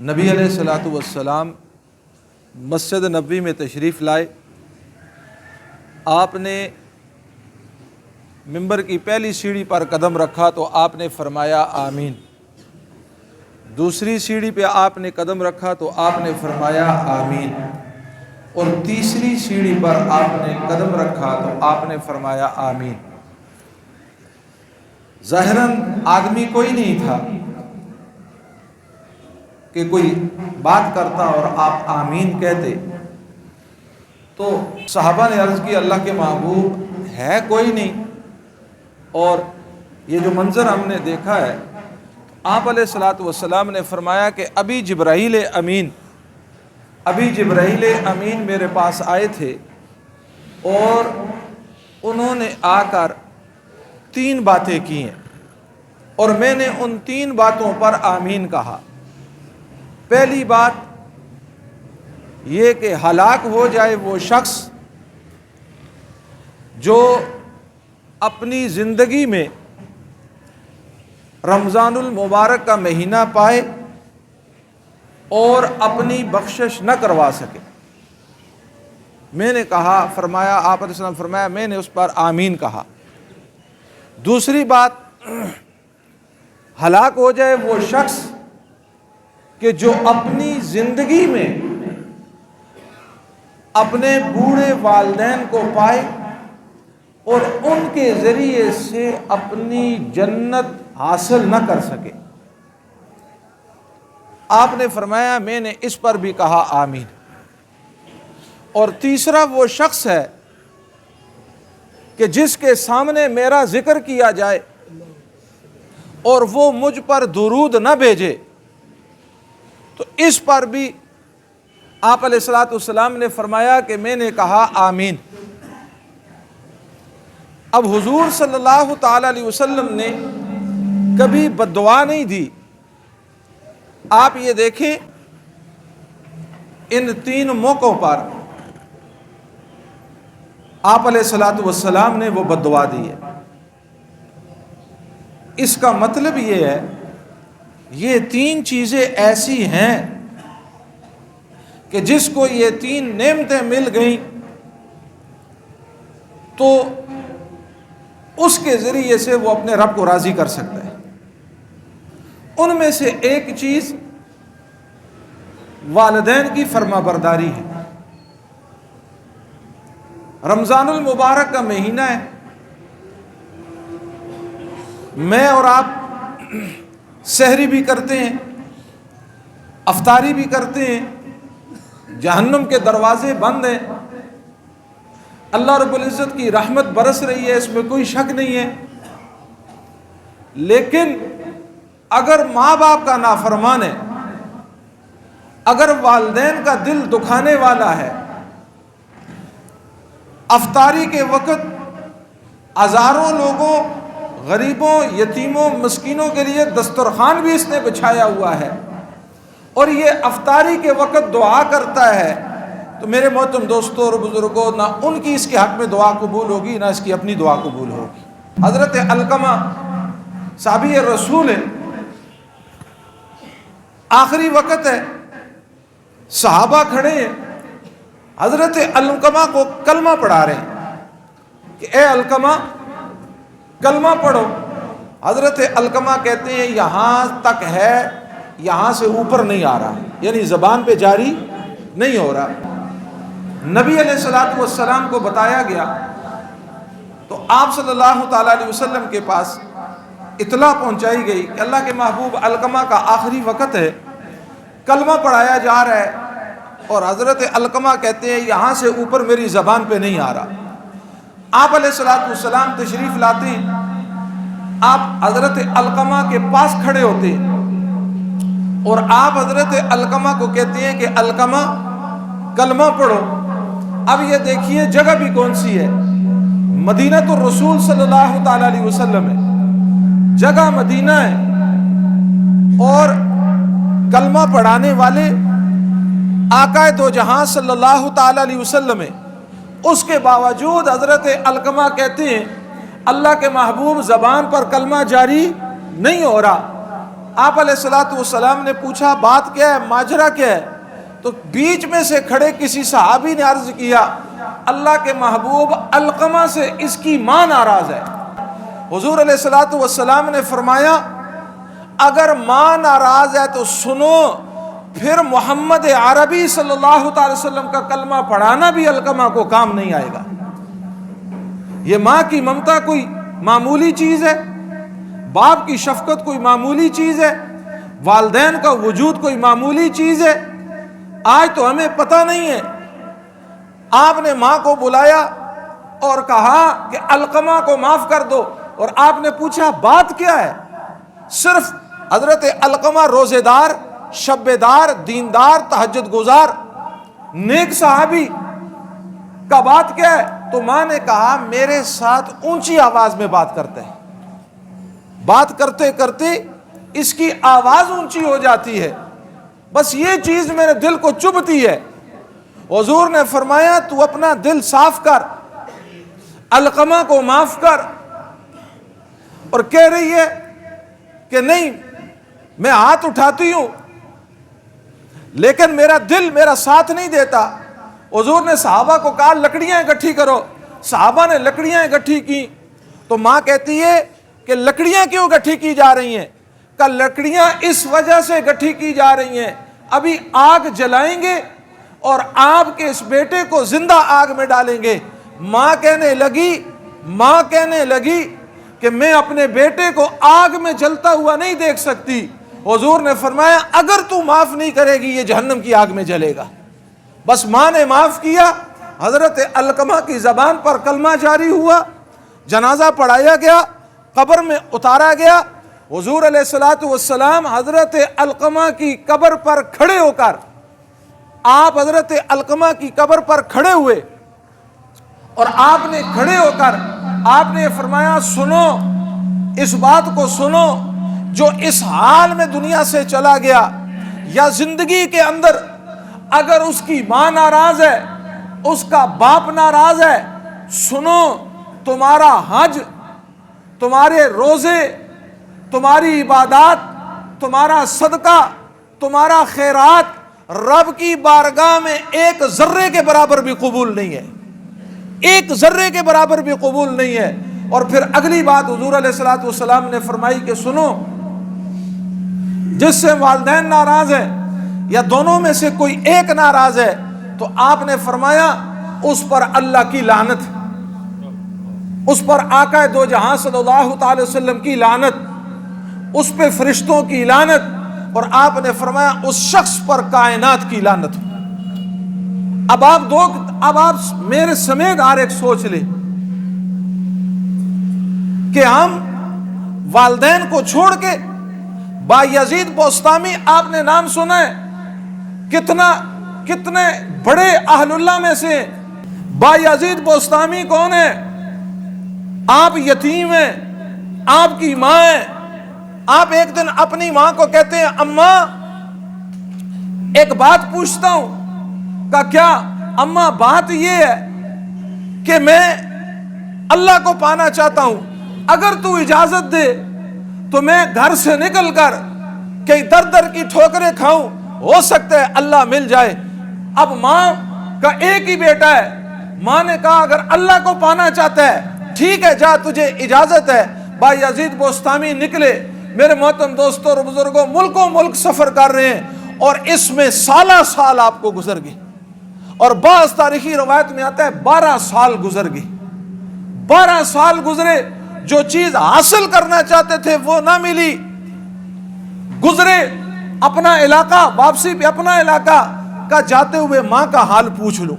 نبی علیہ الصلوۃ والسلام مسجد نبوی میں تشریف لائے۔ آپ نے ممبر کی پہلی سیڑھی پر قدم رکھا تو آپ نے فرمایا آمین۔ دوسری سیڑھی پہ آپ نے قدم رکھا تو آپ نے فرمایا آمین، اور تیسری سیڑھی پر آپ نے قدم رکھا تو آپ نے فرمایا آمین۔ ظاہراً آدمی کوئی نہیں تھا کہ کوئی بات کرتا اور آپ آمین کہتے۔ تو صحابہ نے عرض کی اللہ کے محبوب ہے کوئی نہیں، اور یہ جو منظر ہم نے دیکھا ہے، آپ علیہ الصلوۃ والسلام نے فرمایا کہ ابھی جبرائیل امین میرے پاس آئے تھے، اور انہوں نے آ کر 3 باتیں کی ہیں، اور میں نے ان 3 باتوں پر آمین کہا۔ پہلی بات یہ کہ ہلاک ہو جائے وہ شخص جو اپنی زندگی میں رمضان المبارک کا مہینہ پائے اور اپنی بخشش نہ کروا سکے۔ میں نے کہا، فرمایا آپ علیہ السلام فرمایا میں نے اس پر آمین کہا۔ دوسری بات، ہلاک ہو جائے وہ شخص کہ جو اپنی زندگی میں اپنے بوڑھے والدین کو پائے اور ان کے ذریعے سے اپنی جنت حاصل نہ کر سکے۔ آپ نے فرمایا میں نے اس پر بھی کہا آمین۔ اور تیسرا وہ شخص ہے کہ جس کے سامنے میرا ذکر کیا جائے اور وہ مجھ پر درود نہ بھیجے، تو اس پر بھی آپ علیہ الصلوۃ والسلام نے فرمایا کہ میں نے کہا آمین۔ اب حضور صلی اللہ تعالی علیہ وسلم نے کبھی بد دعا نہیں دی۔ آپ یہ دیکھیں ان 3 موقعوں پر آپ علیہ الصلوۃ والسلام نے وہ بد دعا دی ہے۔ اس کا مطلب یہ ہے، یہ 3 چیزیں ایسی ہیں کہ جس کو یہ 3 نعمتیں مل گئیں تو اس کے ذریعے سے وہ اپنے رب کو راضی کر سکتا ہے۔ ان میں سے ایک چیز والدین کی فرما برداری ہے۔ رمضان المبارک کا مہینہ ہے، میں اور آپ سحری بھی کرتے ہیں، افطاری بھی کرتے ہیں، جہنم کے دروازے بند ہیں، اللہ رب العزت کی رحمت برس رہی ہے، اس میں کوئی شک نہیں ہے۔ لیکن اگر ماں باپ کا نافرمان ہے، اگر والدین کا دل دکھانے والا ہے، افطاری کے وقت ہزاروں لوگوں، غریبوں، یتیموں، مسکینوں کے لیے دسترخوان بھی اس نے بچھایا ہوا ہے، اور یہ افطاری کے وقت دعا کرتا ہے، تو میرے محترم دوستوں اور بزرگوں، نہ ان کی اس کے حق میں دعا قبول ہوگی، نہ اس کی اپنی دعا قبول ہوگی۔ حضرت علقمہ صحابی رسول ہے، آخری وقت ہے، صحابہ کھڑے ہیں، حضرت علقمہ کو کلمہ پڑھا رہے ہیں کہ اے علقمہ کلمہ پڑھو۔ حضرت علقمہ کہتے ہیں یہاں تک ہے، یہاں سے اوپر نہیں آ رہا، یعنی زبان پہ جاری نہیں ہو رہا۔ نبی علیہ الصلوۃ والسلام کو بتایا گیا تو آپ صلی اللہ تعالی علیہ وسلم کے پاس اطلاع پہنچائی گئی کہ اللہ کے محبوب علقمہ کا آخری وقت ہے، کلمہ پڑھایا جا رہا ہے، اور حضرت علقمہ کہتے ہیں یہاں سے اوپر میری زبان پہ نہیں آ رہا۔ آپ علیہ الصلوۃ والسلام تشریف لاتے ہیں، آپ حضرت علقمہ کے پاس کھڑے ہوتے ہیں، اور آپ حضرت علقمہ کو کہتے ہیں کہ علقمہ کلمہ پڑھو۔ اب یہ دیکھیے جگہ بھی کون سی ہے، مدینہ الرسول صلی اللہ تعالی علیہ وسلم ہے، جگہ مدینہ ہے، اور کلمہ پڑھانے والے آقا دو جہاں صلی اللہ تعالی علیہ وسلم ہے۔ اس کے باوجود حضرت علقمہ کہتے ہیں اللہ کے محبوب زبان پر کلمہ جاری نہیں ہو رہا۔ آپ علیہ الصلوۃ والسلام نے پوچھا بات کیا ہے، ماجرا کیا ہے؟ تو بیچ میں سے کھڑے کسی صحابی نے عرض کیا اللہ کے محبوب علقمہ سے اس کی ماں ناراض ہے۔ حضور علیہ الصلوۃ والسلام نے فرمایا اگر ماں ناراض ہے تو سنو، پھر محمد عربی صلی اللہ تعالی وسلم کا کلمہ پڑھانا بھی علقمہ کو کام نہیں آئے گا۔ یہ ماں کی ممتا کوئی معمولی چیز ہے؟ باپ کی شفقت کوئی معمولی چیز ہے؟ والدین کا وجود کوئی معمولی چیز ہے؟ آج تو ہمیں پتہ نہیں ہے۔ آپ نے ماں کو بلایا اور کہا کہ علقمہ کو معاف کر دو، اور آپ نے پوچھا بات کیا ہے؟ صرف حضرت علقمہ روزے دار، شب دار، دیندار، تہجد گزار، نیک صحابی کا بات کیا ہے؟ تو ماں نے کہا میرے ساتھ اونچی آواز میں بات کرتے ہیں، بات کرتے کرتے اس کی آواز اونچی ہو جاتی ہے، بس یہ چیز میرے دل کو چبھتی ہے۔ حضور نے فرمایا تو اپنا دل صاف کر، علقمہ کو معاف کر۔ اور کہہ رہی ہے کہ نہیں میں ہاتھ اٹھاتی ہوں لیکن میرا دل میرا ساتھ نہیں دیتا۔ حضور نے صحابہ کو کہا لکڑیاں اکٹھی کرو، صحابہ نے لکڑیاں اکٹھی کی، تو ماں کہتی ہے کہ لکڑیاں کیوں اکٹھی کی جا رہی ہیں؟ کہ لکڑیاں اس وجہ سے اکٹھی کی جا رہی ہیں ابھی آگ جلائیں گے اور آپ کے اس بیٹے کو زندہ آگ میں ڈالیں گے۔ ماں کہنے لگی کہ میں اپنے بیٹے کو آگ میں جلتا ہوا نہیں دیکھ سکتی۔ حضور نے فرمایا اگر تو معاف نہیں کرے گی یہ جہنم کی آگ میں جلے گا۔ بس ماں نے معاف کیا، حضرت علقمہ کی زبان پر کلمہ جاری ہوا، جنازہ پڑھایا گیا، قبر میں اتارا گیا۔ حضور علیہ الصلوۃ والسلام حضرت علقمہ کی قبر پر کھڑے ہو کر، آپ حضرت علقمہ کی قبر پر کھڑے ہوئے اور آپ نے کھڑے ہو کر آپ نے فرمایا سنو، اس بات کو سنو، جو اس حال میں دنیا سے چلا گیا یا زندگی کے اندر اگر اس کی ماں ناراض ہے، اس کا باپ ناراض ہے، سنو تمہارا حج، تمہارے روزے، تمہاری عبادات، تمہارا صدقہ، تمہارا خیرات رب کی بارگاہ میں ایک ذرے کے برابر بھی قبول نہیں ہے، ایک ذرے کے برابر بھی قبول نہیں ہے۔ اور پھر اگلی بات حضور علیہ الصلوۃ والسلام نے فرمائی کہ سنو، جس سے والدین ناراض ہیں یا دونوں میں سے کوئی ایک ناراض ہے تو آپ نے فرمایا اس پر اللہ کی لعنت، اس پر آقا دو جہاں صلی اللہ تعالی وسلم کی لعنت، اس پہ فرشتوں کی لعنت، اور آپ نے فرمایا اس شخص پر کائنات کی لعنت۔ اب آپ میرے سمیت ہر ایک سوچ لے کہ ہم والدین کو چھوڑ کے بایزید بوستامی، آپ نے نام سنا ہے، کتنے بڑے اہل اللہ میں سے بایزید بوستامی کون ہے؟ آپ یتیم ہیں، آپ کی ماں ہے، آپ ایک دن اپنی ماں کو کہتے ہیں اماں ایک بات پوچھتا ہوں، کہ کیا؟ اماں بات یہ ہے کہ میں اللہ کو پانا چاہتا ہوں، اگر تو اجازت دے تو میں گھر سے نکل کر کئی در کی ٹھوکریں کھاؤں، ہو سکتا ہے اللہ مل جائے۔ اب ماں کا ایک ہی بیٹا ہے، ماں نے کہا اگر اللہ کو پانا چاہتا ہے ٹھیک ہے جا، تجھے اجازت ہے۔ بایزید بوستامی نکلے۔ میرے محترم دوستوں اور بزرگوں، ملکوں ملک سفر کر رہے ہیں اور اس میں سال آپ کو گزر گئے، اور بعض تاریخی روایت میں آتا ہے 12 سال گزر گئے، 12 سال گزرے، جو چیز حاصل کرنا چاہتے تھے وہ نہ ملی، گزرے اپنا علاقہ، واپسی پہ اپنا علاقہ، کا جاتے ہوئے ماں کا حال پوچھ لوں۔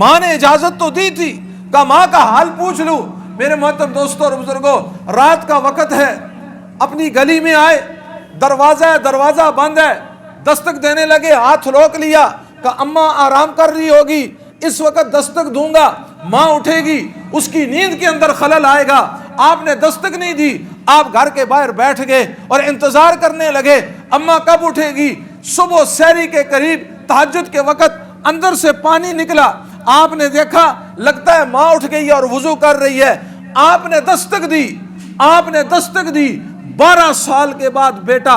ماں نے اجازت تو دی تھی کہ ماں کا حال پوچھ لوں۔ میرے محترم دوستوں اور بزرگوں، رات کا وقت ہے، اپنی گلی میں آئے، دروازہ بند ہے، دستک دینے لگے، ہاتھ روک لیا کہ اماں آرام کر رہی ہوگی، اس وقت دستک دوں گا ماں اٹھے گی، اس کی نیند کے اندر خلل آئے گا۔ آپ نے دستک نہیں دی، آپ گھر کے باہر بیٹھ گئے اور انتظار کرنے لگے اماں کب اٹھے گی۔ صبح سحری کے قریب تہجد کے وقت اندر سے پانی نکلا، آپ نے دیکھا لگتا ہے ماں اٹھ گئی ہے اور وضو کر رہی ہے۔ آپ نے دستک دی، 12 سال کے بعد بیٹا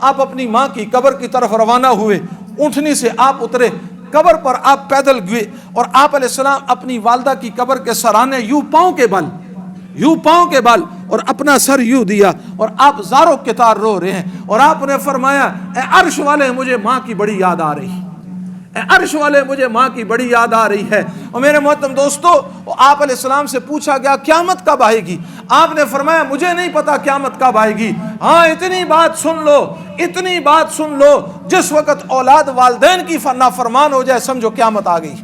آپ اپنی ماں کی قبر کی طرف روانہ ہوئے، اونٹنی سے آپ اترے، قبر پر آپ پیدل گئے، اور آپ علیہ السلام اپنی والدہ کی قبر کے سرانے یوں پاؤں کے بل اور اپنا سر یوں دیا، اور آپ زاروں کے تار رو رہے ہیں، اور آپ نے فرمایا اے عرش والے مجھے ماں کی بڑی یاد آ رہی، اے عرش والے مجھے ماں کی بڑی یاد آ رہی ہے۔ اور میرے محترم دوستو، آپ علیہ السلام سے پوچھا گیا قیامت کب آئے گی؟ آپ نے فرمایا مجھے نہیں پتا قیامت کب آئے گی، ہاں اتنی بات سن لو، جس وقت اولاد والدین کی نافرمان ہو جائے سمجھو قیامت آ گئی،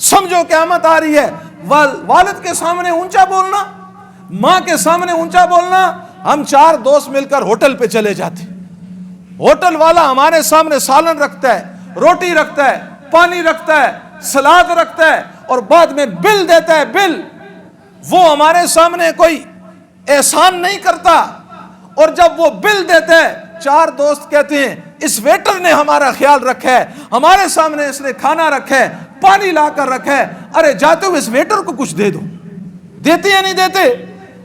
سمجھو قیامت آ رہی ہے۔ والد کے سامنے اونچا بولنا، ماں کے سامنے اونچا بولنا، ہم 4 دوست مل کر ہوٹل پہ چلے جاتے، ہوٹل والا ہمارے سامنے سالن رکھتا ہے، روٹی رکھتا ہے، پانی رکھتا ہے، سلاد رکھتا ہے، اور بعد میں بل دیتا ہے، بل وہ ہمارے سامنے کوئی احسان نہیں کرتا، اور جب وہ بل دیتا ہے 4 دوست کہتے ہیں اس ویٹر نے ہمارا خیال رکھا ہے، ہمارے سامنے اس نے کھانا رکھا ہے، پانی لا کر رکھا ہے، ارے جاتے ہوئے اس ویٹر کو کچھ دے دو، دیتے یا نہیں دیتے؟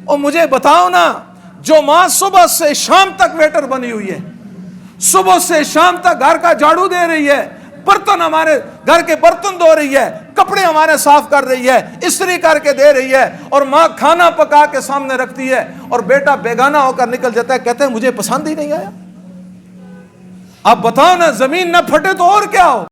اور مجھے بتاؤ نا، جو ماں صبح سے شام تک ویٹر بنی ہوئی ہے، صبح سے شام تک گھر کا جھاڑو دے رہی ہے، برتن ہمارے گھر کے برتن دھو رہی ہے، کپڑے ہمارے صاف کر رہی ہے، استری کر کے دے رہی ہے، اور ماں کھانا پکا کے سامنے رکھتی ہے، اور بیٹا بیگانہ ہو کر نکل جاتا ہے، کہتا ہے مجھے پسند ہی نہیں آیا۔ اب بتاؤ نا، زمین نہ پھٹے تو اور کیا ہو۔